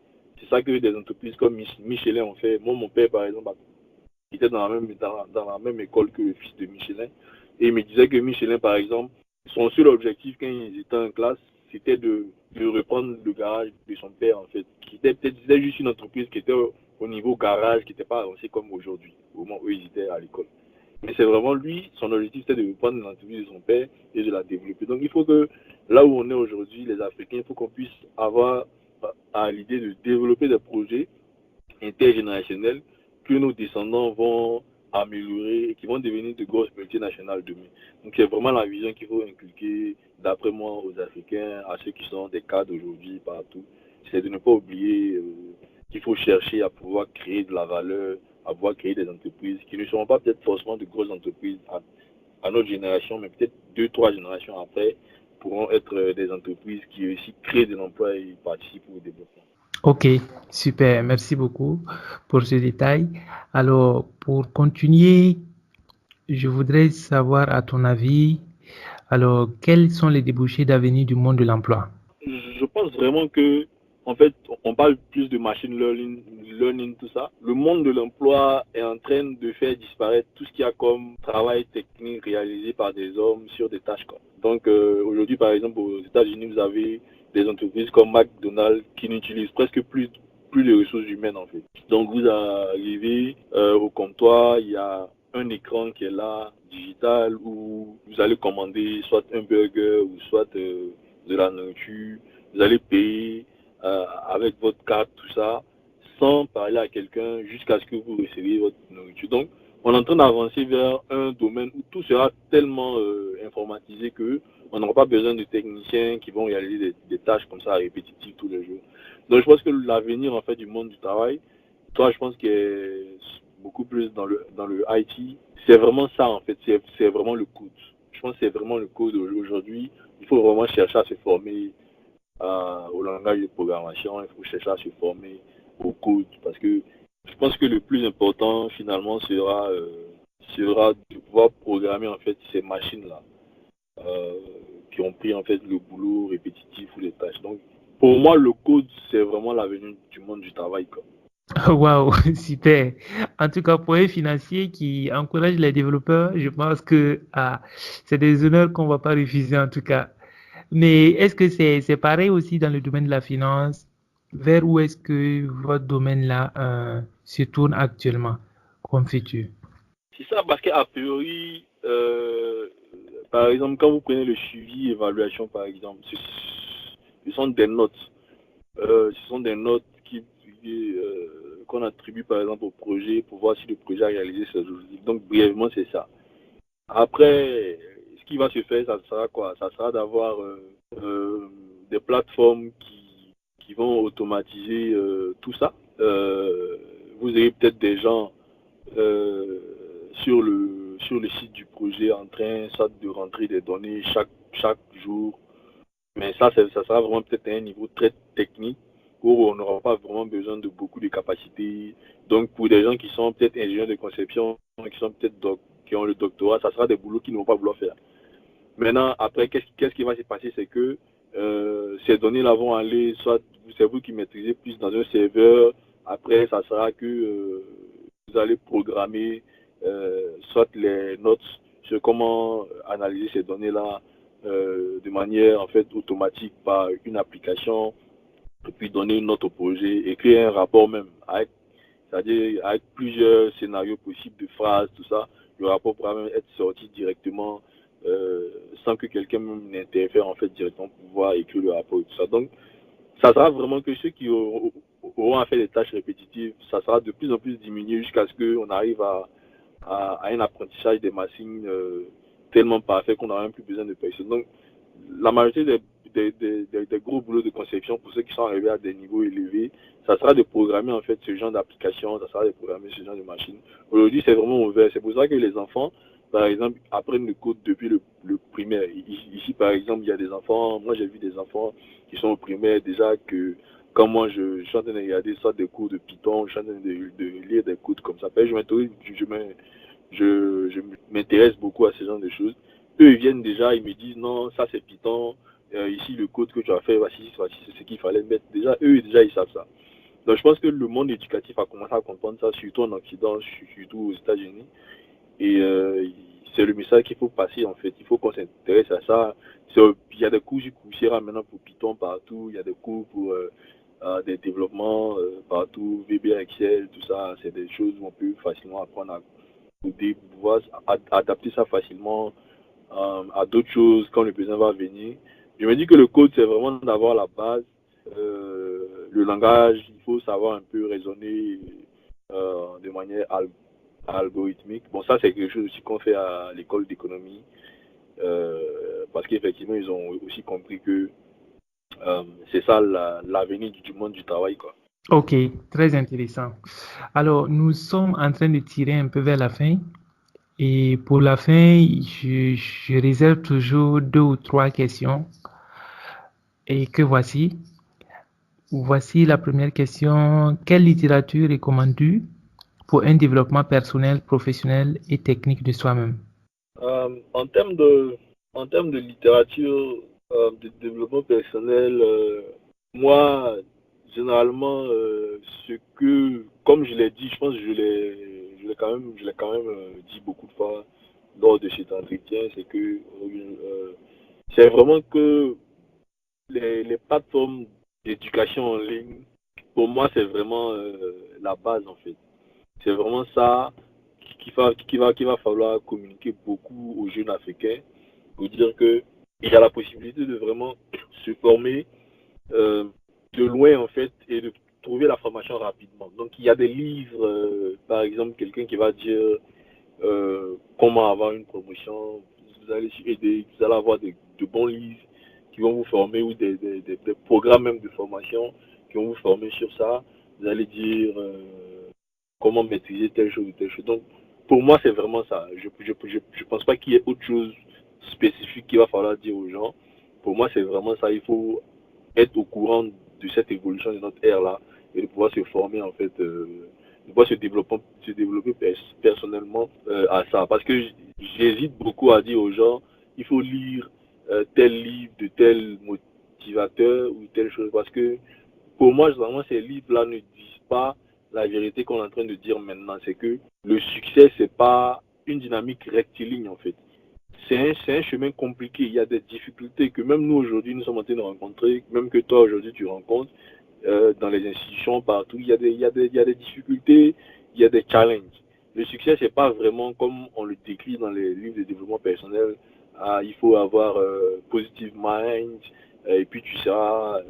C'est ça que des entreprises comme Michelin ont fait. Moi mon père par exemple était dans la même école que le fils de Michelin et il me disait que Michelin par exemple son seul objectif quand ils étaient en classe, c'était de reprendre le garage de son père, en fait. C'était juste une entreprise qui était au niveau garage, qui n'était pas avancée comme aujourd'hui, au moment où ils étaient à l'école. Mais c'est vraiment lui, son objectif, c'était de reprendre l'entreprise de son père et de la développer. Donc il faut que, là où on est aujourd'hui, les Africains, il faut qu'on puisse avoir à l'idée de développer des projets intergénérationnels que nos descendants vont améliorer et qui vont devenir de grosses multinationales demain. Donc c'est vraiment la vision qu'il faut inculquer, d'après moi, aux Africains, à ceux qui sont des cadres aujourd'hui partout. C'est de ne pas oublier qu'il faut chercher à pouvoir créer de la valeur, à pouvoir créer des entreprises qui ne seront pas peut-être forcément de grosses entreprises à notre génération, mais peut-être 2, 3 générations après, pourront être des entreprises qui aussi créent de l'emploi et participent au développement. Ok, super, merci beaucoup pour ce détail. Alors, pour continuer, je voudrais savoir à ton avis, alors, quels sont les débouchés d'avenir du monde de l'emploi? Je pense vraiment que, en fait, on parle plus de machine learning, tout ça. Le monde de l'emploi est en train de faire disparaître tout ce qu'il y a comme travail technique réalisé par des hommes sur des tâches, quoi. Donc, aujourd'hui, par exemple, aux États-Unis, vous avez des entreprises comme McDonald's qui n'utilisent presque plus de ressources humaines, en fait. Donc, vous arrivez au comptoir, il y a un écran qui est là, digital, où vous allez commander soit un burger ou soit de la nourriture. Vous allez payer avec votre carte, tout ça, sans parler à quelqu'un jusqu'à ce que vous receviez votre nourriture. Donc, on est en train d'avancer vers un domaine où tout sera tellement informatisé que on n'aura pas besoin de techniciens qui vont réaliser des tâches comme ça répétitives tous les jours. Donc, je pense que l'avenir en fait du monde du travail, toi, je pense qu'il est beaucoup plus dans le IT. C'est vraiment ça en fait. C'est vraiment le code. Je pense que c'est vraiment le code aujourd'hui. Il faut vraiment chercher à se former au langage de programmation, il faut chercher à se former au code parce que je pense que le plus important finalement sera de pouvoir programmer en fait ces machines-là qui ont pris en fait le boulot répétitif ou les tâches. Donc pour moi le code c'est vraiment l'avenir du monde du travail, quoi. Waouh, super. En tout cas, pour un financier qui encourage les développeurs, je pense que c'est des honneurs qu'on ne va pas refuser en tout cas. Mais est-ce que c'est pareil aussi dans le domaine de la finance? Vers où est-ce que votre domaine-là se tourne actuellement comme futur? C'est ça, parce qu'à priori, par exemple, quand vous prenez le suivi, évaluation, par exemple, ce sont des notes. Ce sont des notes qu'on attribue, par exemple, au projet pour voir si le projet a réalisé ses objectifs. Donc, brièvement, c'est ça. Après, ce qui va se faire, ça sera quoi? Ça sera d'avoir des plateformes qui vont automatiser tout ça. Vous avez peut-être des gens euh, sur le site du projet en train soit de rentrer des données chaque jour. Mais ça sera vraiment peut-être à un niveau très technique où on n'aura pas vraiment besoin de beaucoup de capacités. Donc pour des gens qui sont peut-être ingénieurs de conception, qui sont peut-être qui ont le doctorat, ça sera des boulots qu'ils ne vont pas vouloir faire. Maintenant, après, qu'est-ce qui va se passer? C'est que ces données-là vont aller, soit c'est vous qui maîtrisez plus dans un serveur, après, ça sera que vous allez programmer soit les notes sur comment analyser ces données-là de manière en fait automatique par une application, et puis donner une note au projet, écrire un rapport même, c'est-à-dire avec plusieurs scénarios possibles de phrases, tout ça. Le rapport pourra même être sorti directement sans que quelqu'un n'interfère en fait directement pour pouvoir écrire le rapport et tout ça. Donc, ça sera vraiment que ceux qui auront à faire des tâches répétitives, ça sera de plus en plus diminué jusqu'à ce qu'on arrive à un apprentissage des machines tellement parfait qu'on n'aura même plus besoin de personne. Donc, la majorité des gros boulots de conception, pour ceux qui sont arrivés à des niveaux élevés, ça sera de programmer en fait ce genre d'application, ça sera de programmer ce genre de machine. Aujourd'hui, c'est vraiment ouvert. C'est pour ça que les enfants, par exemple, apprennent le code depuis le primaire. Ici, par exemple, il y a des enfants, moi j'ai vu des enfants qui sont au primaire déjà que quand moi je suis en train de regarder soit des cours de Python, je suis en train de lire des codes comme ça. Je m'intéresse beaucoup à ce genre de choses. Eux, ils viennent déjà, ils me disent non, ça c'est Python, ici le code que tu as fait, voici c'est ce qu'il fallait mettre. Déjà, eux, déjà, ils savent ça. Donc je pense que le monde éducatif a commencé à comprendre ça, surtout en Occident, surtout aux États-Unis. Et c'est le message qu'il faut passer en fait. Il faut qu'on s'intéresse à ça. Il y a des cours sur Coursera maintenant pour Python partout. Il y a des cours pour des développements partout, VB, Excel, tout ça. C'est des choses où on peut facilement apprendre à coder, pouvoir adapter ça facilement à d'autres choses quand le besoin va venir. Je me dis que le code, c'est vraiment d'avoir la base. Le langage, il faut savoir un peu raisonner de manière algorithmique. Bon, ça, c'est quelque chose aussi qu'on fait à l'école d'économie, parce qu'effectivement, ils ont aussi compris que c'est ça l'avenir du monde du travail, quoi. Ok, très intéressant. Alors, nous sommes en train de tirer un peu vers la fin. Et pour la fin, je réserve toujours 2 ou 3 questions. Et que voici. Voici la première question. Quelle littérature recommandes-tu pour un développement personnel, professionnel et technique de soi-même? En termes de littérature, de développement personnel, moi, généralement, comme je l'ai dit, je pense que je l'ai quand même dit beaucoup de fois lors de cet entretien, c'est que c'est vraiment que les plateformes d'éducation en ligne, pour moi, c'est vraiment la base en fait. C'est vraiment ça qu'il va falloir communiquer beaucoup aux jeunes africains pour dire que il y a la possibilité de vraiment se former euh, de loin en fait et de trouver la formation rapidement. Donc il y a des livres, par exemple quelqu'un qui va dire comment avoir une promotion, vous allez avoir de bons livres qui vont vous former ou des programmes même de formation qui vont vous former sur ça. Vous allez dire comment maîtriser telle chose ou telle chose. Donc, pour moi, c'est vraiment ça. Je pense pas qu'il y ait autre chose spécifique qu'il va falloir dire aux gens. Pour moi, c'est vraiment ça. Il faut être au courant de cette évolution de notre ère-là et de pouvoir se former, en fait, de pouvoir se développer personnellement à ça. Parce que j'hésite beaucoup à dire aux gens, il faut lire tel livre de tel motivateur ou telle chose. Parce que pour moi, vraiment, ces livres-là ne disent pas la vérité qu'on est en train de dire maintenant. C'est que le succès, c'est pas une dynamique rectiligne, en fait. c'est un chemin compliqué. Il y a des difficultés que même nous aujourd'hui, nous sommes en train de rencontrer, même que toi aujourd'hui tu rencontres dans les institutions, partout. Il y a des difficultés, il y a des challenges. Le succès, c'est pas vraiment comme on le décrit dans les livres de développement personnel. Ah, il faut avoir positive mind et puis tu auras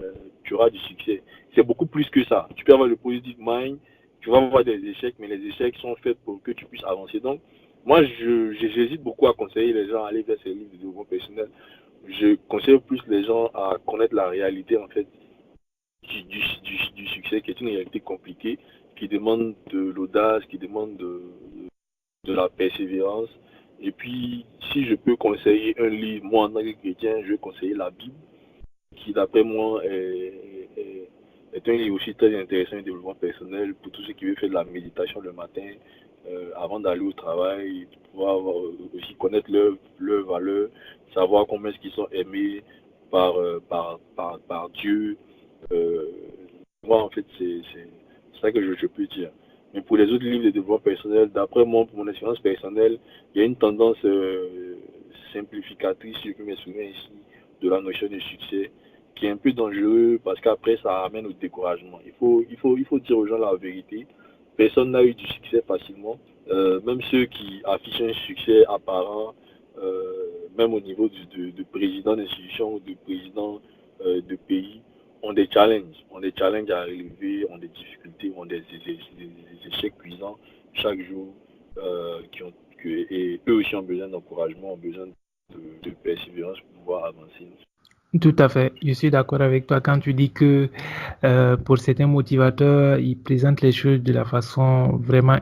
du succès. C'est beaucoup plus que ça. Tu peux avoir le positive mind, tu vas avoir des échecs, mais les échecs sont faits pour que tu puisses avancer. Donc, moi, j'hésite beaucoup à conseiller les gens à aller vers ces livres de développement personnel. Je conseille plus les gens à connaître la réalité, en fait, du succès, qui est une réalité compliquée, qui demande de l'audace, qui demande de la persévérance. Et puis, si je peux conseiller un livre, moi, en tant que chrétien, je vais conseiller la Bible, qui, d'après moi, est un livre aussi très intéressant de développement personnel pour tous ceux qui veulent faire de la méditation le matin, avant d'aller au travail, pouvoir aussi connaître leurs valeurs, savoir comment est-ce qu'ils sont aimés par Dieu. Euh, Moi, en fait, c'est ça que je peux dire. Mais pour les autres livres de développement personnel, d'après moi, pour mon expérience personnelle, il y a une tendance simplificatrice, si je peux me souvenir ici, de la notion de succès, qui est un peu dangereux parce qu'après, ça amène au découragement. Il faut dire aux gens la vérité. Personne n'a eu du succès facilement. Même ceux qui affichent un succès apparent, même au niveau de président d'institution ou de président de pays, ont des challenges à relever, ont des difficultés, ont des échecs cuisants chaque jour, et eux aussi ont besoin d'encouragement, ont besoin de persévérance pour pouvoir avancer. Tout à fait, je suis d'accord avec toi quand tu dis que pour certains motivateurs, ils présentent les choses de la façon vraiment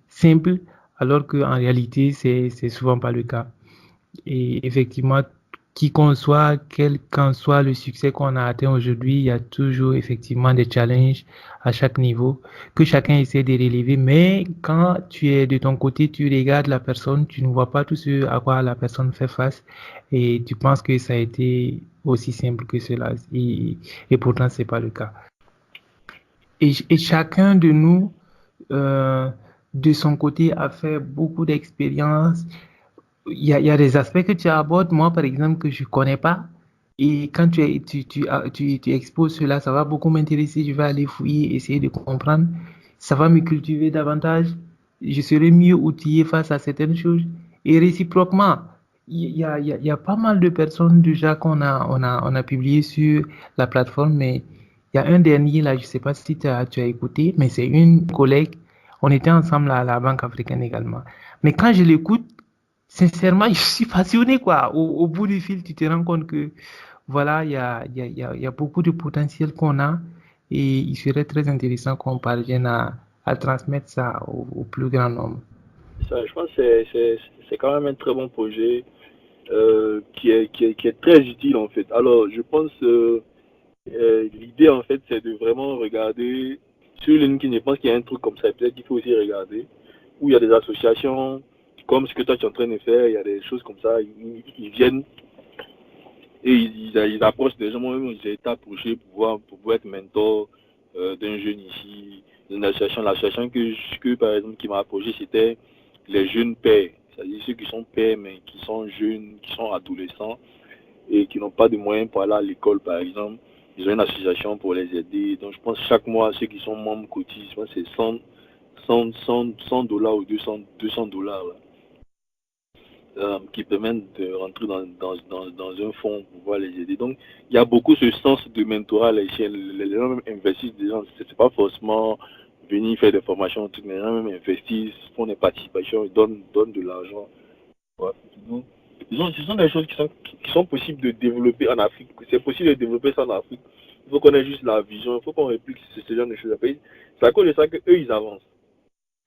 simple, alors qu'en réalité, c'est souvent pas le cas. Et effectivement, qui qu'on soit, quel qu'en soit le succès qu'on a atteint aujourd'hui, il y a toujours effectivement des challenges à chaque niveau que chacun essaie de relever. Mais quand tu es de ton côté, tu regardes la personne, tu ne vois pas tout ce à quoi la personne fait face et tu penses que ça a été aussi simple que cela. Et pourtant, c'est pas le cas. Et chacun de nous, euh, de son côté, a fait beaucoup d'expériences. Il y a des aspects que tu abordes, moi par exemple, que je ne connais pas. Et quand tu exposes cela, ça va beaucoup m'intéresser. Je vais aller fouiller, essayer de comprendre. Ça va me cultiver davantage. Je serai mieux outillé face à certaines choses. Et réciproquement, il y a pas mal de personnes déjà on a publié sur la plateforme, mais il y a un dernier là, je ne sais pas si tu as écouté, mais c'est une collègue. On était ensemble à la Banque africaine également. Mais quand je l'écoute, sincèrement, je suis passionné, quoi. Au bout du fil, tu te rends compte que, voilà, il y a beaucoup de potentiel qu'on a et il serait très intéressant qu'on parvienne à transmettre ça au plus grand nombre. Ça, je pense que c'est quand même un très bon projet qui est très utile en fait. Alors, je pense l'idée en fait, c'est de vraiment regarder sur LinkedIn. Je pense qu'il y a un truc comme ça. Peut-être qu'il faut aussi regarder où il y a des associations comme ce que toi tu es en train de faire. Il y a des choses comme ça. Ils viennent et ils approchent des gens. Moi-même, j'ai été approché pour pouvoir être mentor d'un jeune ici, d'une association. L'association par exemple, qui m'a approché, c'était les jeunes pères. C'est-à-dire ceux qui sont pères, mais qui sont jeunes, qui sont adolescents et qui n'ont pas de moyens pour aller à l'école, par exemple. Ils ont une association pour les aider. Donc, je pense que chaque mois, ceux qui sont membres cotisent. Je pense que c'est 100 dollars ou 200 dollars qui permettent de rentrer dans un fonds pour pouvoir les aider. Donc, il y a beaucoup ce sens de mentorat à l'échelle. Les gens même investissent des gens. C'est pas forcément venir faire des formations, tout, mais les gens même investissent, font des participations, ils donnent de l'argent. Ouais. Donc, ce sont des choses qui sont possibles de développer en Afrique. C'est possible de développer ça en Afrique. Il faut qu'on ait juste la vision, il faut qu'on réplique ce genre de choses. C'est à cause de ça qu'eux, ils avancent.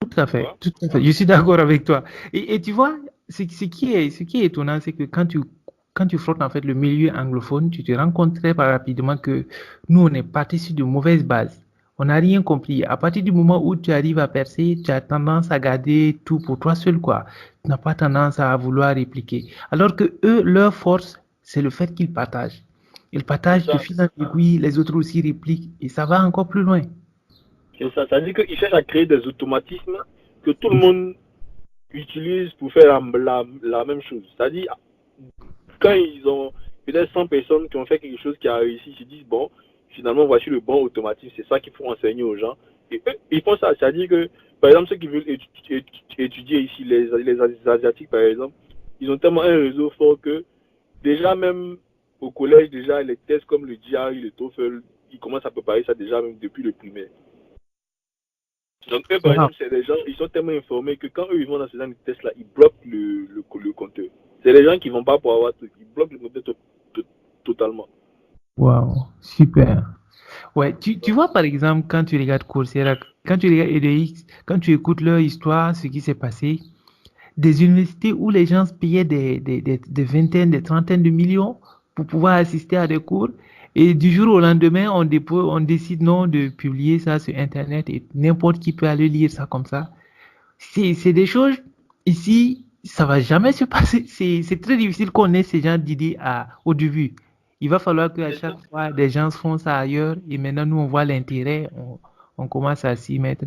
Tout à fait, tout à fait. Je suis d'accord avec toi. Et tu vois, ce qui est étonnant, c'est que quand tu frottes en fait le milieu anglophone, tu te rends compte très rapidement que nous, on est parti sur de mauvaises bases. On n'a rien compris. À partir du moment où tu arrives à percer, tu as tendance à garder tout pour toi seul, quoi. Tu n'as pas tendance à vouloir répliquer. Alors que eux, leur force, c'est le fait qu'ils partagent. Ils partagent de fil en aiguille, les autres aussi répliquent, et ça va encore plus loin. C'est ça. Ça veut dire qu'ils cherchent à créer des automatismes que tout le monde utilise pour faire la même chose. C'est-à-dire, quand ils ont peut-être 100 personnes qui ont fait quelque chose qui a réussi, ils se disent, bon, finalement, voici le bon automatisme, c'est ça qu'il faut enseigner aux gens. Et eux, ils font ça, c'est-à-dire que, par exemple, ceux qui veulent étudier ici, les Asiatiques, par exemple, ils ont tellement un réseau fort que, déjà même au collège, déjà, les tests comme le GRE, le TOEFL, ils commencent à préparer ça déjà même depuis le primaire. Donc, eux, par Wow. exemple, c'est des gens, ils sont tellement informés que quand eux, ils vont dans ce genre de tests-là, ils bloquent le compteur. C'est les gens qui ne vont pas pour avoir tout, ils bloquent le compteur totalement. Wow, super. Ouais, tu vois par exemple quand tu regardes Coursera, quand tu regardes EDX, quand tu écoutes leur histoire, ce qui s'est passé, des universités où les gens payaient des vingtaines, des trentaines de millions pour pouvoir assister à des cours. Et du jour au lendemain, on décide non de publier ça sur Internet et n'importe qui peut aller lire ça comme ça. C'est des choses, ici, ça va jamais se passer. C'est très difficile qu'on ait ces gens d'idées au début. Il va falloir qu'à chaque fois, des gens font ça ailleurs et maintenant, nous, on voit l'intérêt, on commence à s'y mettre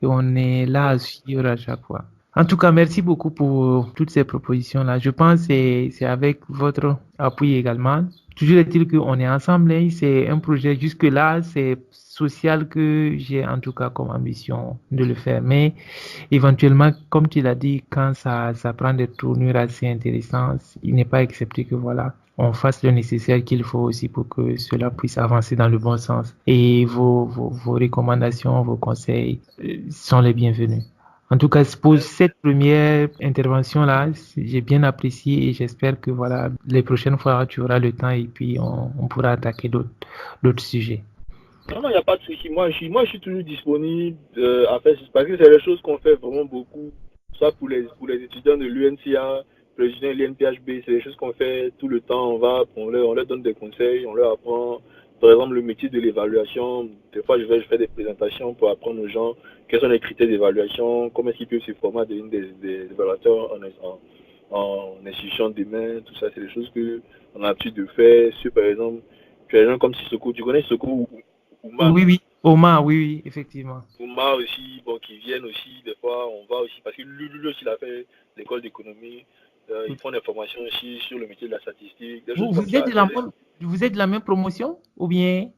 et on est là à suivre à chaque fois. En tout cas, merci beaucoup pour toutes ces propositions-là. Je pense que c'est avec votre appui également. Toujours est-il qu'on est ensemble, hein. C'est un projet jusque-là, c'est social que j'ai en tout cas comme ambition de le faire. Mais éventuellement, comme tu l'as dit, quand ça prend des tournures assez intéressantes, il n'est pas accepté que voilà, on fasse le nécessaire qu'il faut aussi pour que cela puisse avancer dans le bon sens. Et vos recommandations, vos conseils sont les bienvenus. En tout cas, pour cette première intervention-là, j'ai bien apprécié et j'espère que voilà, les prochaines fois, tu auras le temps et puis on pourra attaquer d'autres sujets. Non, non, il n'y a pas de souci. Moi, je suis toujours disponible à faire, parce que c'est des choses qu'on fait vraiment beaucoup, soit pour les étudiants de l'UNCA, pour les étudiants de l'INPHB, c'est des choses qu'on fait tout le temps. On leur donne des conseils, on leur apprend, par exemple, le métier de l'évaluation. Des fois, je fais des présentations pour apprendre aux gens quels sont les critères d'évaluation, comment est-ce qu'ils peuvent se former à devenir des évaluateurs en institution des mains, tout ça, c'est des choses qu'on a l'habitude de faire. Sur, par exemple, tu as des gens comme Sissoko, tu connais Sissoko Ouma. Oui, oui, Omar, oui, oui, effectivement. Ouma aussi, bon, qui viennent aussi, des fois, on va aussi, parce que lui aussi, il a fait l'école d'économie, il prend des formations aussi sur le métier de la statistique, des choses comme Vous êtes ça. vous êtes de la même promotion ou bien?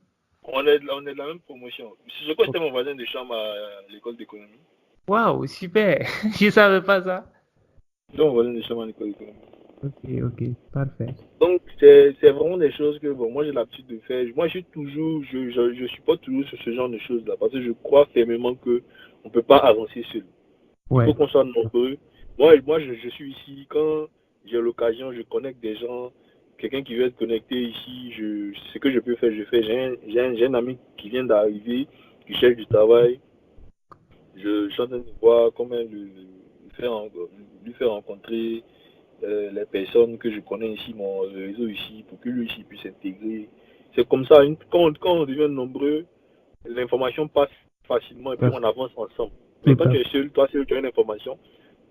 On est de la même promotion. Sissoko était mon voisin de chambre à l'école d'économie. Waouh, super. Je savais pas ça. Donc, mon voisin de chambre à l'école d'économie. Ok, ok, parfait. Donc, c'est vraiment des choses que, bon, moi, j'ai l'habitude de faire. Moi, je suis pas toujours sur ce genre de choses-là, parce que je crois fermement que on peut pas avancer seul. Il faut Ouais, qu'on soit nombreux. Je suis ici, quand j'ai l'occasion, je connecte des gens. Quelqu'un qui veut être connecté ici, ce que je peux faire, je fais. J'ai un ami qui vient d'arriver, qui cherche du travail. Je suis en train de voir comment lui faire rencontrer les personnes que je connais ici, mon réseau ici, pour que lui aussi puisse s'intégrer. C'est comme ça, quand on devient nombreux, l'information passe facilement et puis tout on avance ensemble. Mais quand à tu es seul, toi seul, tu as une information,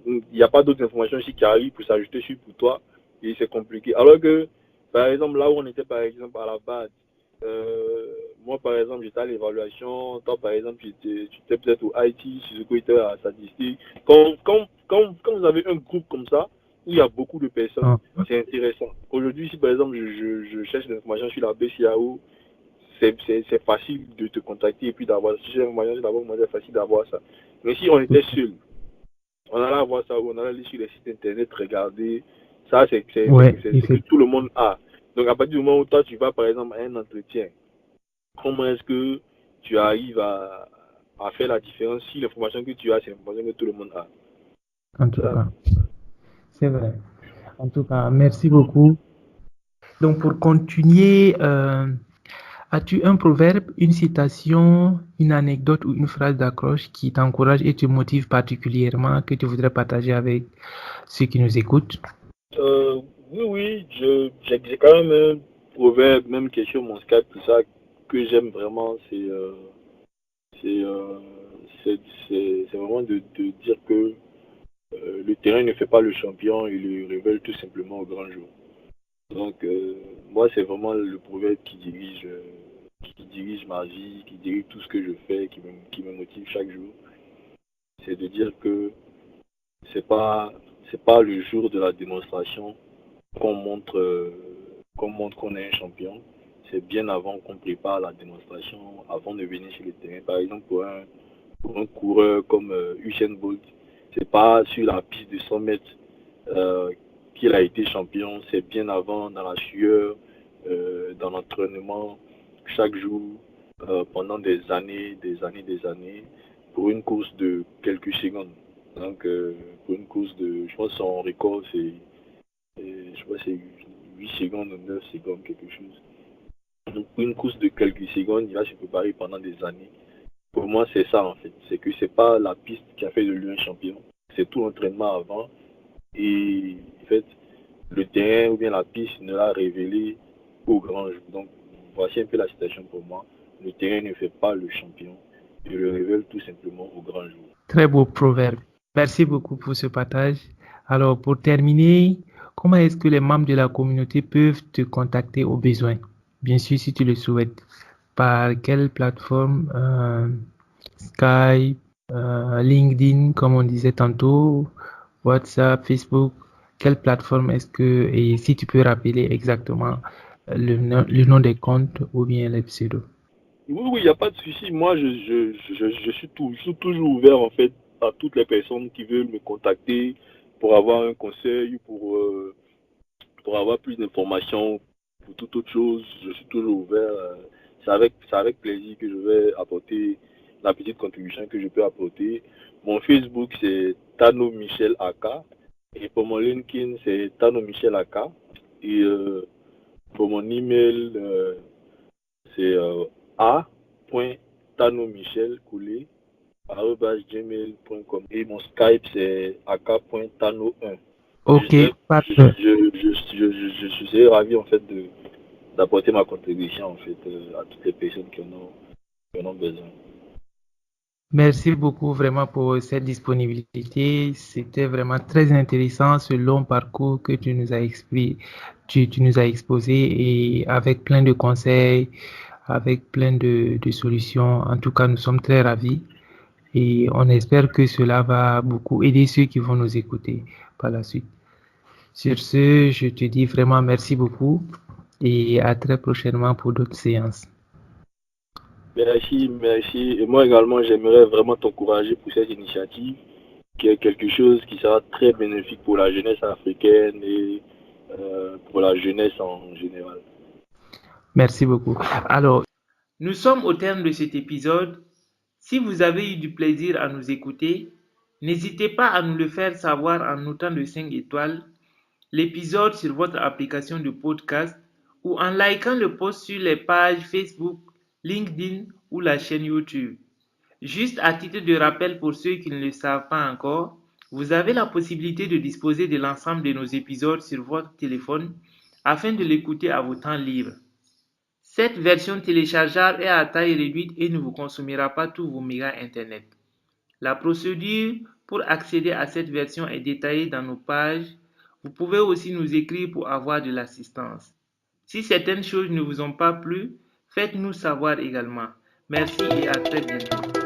il n'y a pas d'autres informations ici qui arrivent pour s'ajouter sur pour toi et c'est compliqué. Alors que, par exemple, là où on était par exemple à la base, moi par exemple j'étais à l'évaluation, toi par exemple tu étais peut-être au IT, Suzuko était à la statistique. Quand vous avez un groupe comme ça, où il y a beaucoup de personnes, fait. c'est intéressant. Aujourd'hui, si par exemple je cherche des informations sur la BCAO, c'est facile de te contacter et puis d'avoir, si j'ai l'information sur la banque, c'est facile d'avoir ça. Mais si on était seul, on allait voir ça, on allait aller sur les sites internet, regarder. Ça, c'est Ouais, ce que tout le monde a. Donc, à partir du moment où toi, tu vas, par exemple, à un entretien, comment est-ce que tu arrives à faire la différence si l'information que tu as, c'est l'information que tout le monde a? en tout Ça, cas, c'est vrai. En tout cas, merci beaucoup. Donc, pour continuer, as-tu un proverbe, une citation, une anecdote ou une phrase d'accroche qui t'encourage et te motive particulièrement, que tu voudrais partager avec ceux qui nous écoutent? oui, oui, j'ai quand même un proverbe, même question, mon Skype, tout ça, que j'aime vraiment, c'est euh, c'est c'est vraiment de dire que le terrain ne fait pas le champion, il le révèle tout simplement au grand jour. Donc, moi, c'est vraiment le proverbe qui dirige ma vie, qui dirige tout ce que je fais, qui me motive chaque jour. C'est de dire que c'est pas, c'est pas le jour de la démonstration, qu'on montre qu'on est un champion, c'est bien avant qu'on prépare la démonstration, avant de venir sur le terrain. Par exemple, pour un coureur comme Usain Bolt, c'est pas sur la piste de 100 mètres qu'il a été champion, c'est bien avant, dans la sueur, dans l'entraînement, chaque jour, pendant des années, pour une course de quelques secondes. Donc, pour une course de, je pense son record, je crois que c'est 8 secondes ou 9 secondes, quelque chose. Donc, pour une course de quelques secondes, il va se préparer pendant des années. Pour moi, c'est ça en fait. C'est que c'est pas la piste qui a fait de lui un champion. C'est tout l'entraînement avant. Et en fait, le terrain ou bien la piste ne l'a révélé au grand jour. Donc, voici un peu la situation pour moi. Le terrain ne fait pas le champion. Il le révèle tout simplement au grand jour. Très beau proverbe. Merci beaucoup pour ce partage. Alors, pour terminer, comment est-ce que les membres de la communauté peuvent te contacter au besoin? Bien sûr, si tu le souhaites. Par quelle plateforme? Skype, LinkedIn, comme on disait tantôt, WhatsApp, Facebook. Quelle plateforme est-ce que, et si tu peux rappeler exactement le nom des comptes ou bien les pseudos? Oui, il n'y a pas de souci. Moi, je suis toujours ouvert en fait à toutes les personnes qui veulent me contacter pour avoir un conseil, pour avoir plus d'informations, pour toute autre chose. Je suis toujours ouvert. C'est avec plaisir que je vais apporter la petite contribution que je peux apporter. Mon Facebook, c'est Tano Michel Aka. Et pour mon LinkedIn, c'est Tano Michel Aka. Et pour mon email, c'est a.tanomichel@gmail.com. Et mon Skype, c'est aka.tano1. Ok, parfait. Je serais ravi en fait d'apporter ma contribution en fait à toutes les personnes qui en ont besoin. Merci beaucoup vraiment pour cette disponibilité. C'était vraiment très intéressant ce long parcours que tu nous as tu nous as exposé et avec plein de conseils, avec plein de solutions. En tout cas, nous sommes très ravis et on espère que cela va beaucoup aider ceux qui vont nous écouter par la suite. Sur ce, je te dis vraiment merci beaucoup et à très prochainement pour d'autres séances. Merci. Et moi également, j'aimerais vraiment t'encourager pour cette initiative, qui est quelque chose qui sera très bénéfique pour la jeunesse africaine et pour la jeunesse en général. Merci beaucoup. Alors, nous sommes au terme de cet épisode. Si vous avez eu du plaisir à nous écouter, n'hésitez pas à nous le faire savoir en notant de 5 étoiles l'épisode sur votre application de podcast ou en likant le post sur les pages Facebook, LinkedIn ou la chaîne YouTube. Juste à titre de rappel pour ceux qui ne le savent pas encore, vous avez la possibilité de disposer de l'ensemble de nos épisodes sur votre téléphone afin de l'écouter à vos temps libres. Cette version téléchargeable est à taille réduite et ne vous consommera pas tous vos mégas Internet. La procédure pour accéder à cette version est détaillée dans nos pages. Vous pouvez aussi nous écrire pour avoir de l'assistance. Si certaines choses ne vous ont pas plu, faites-nous savoir également. Merci et à très bientôt.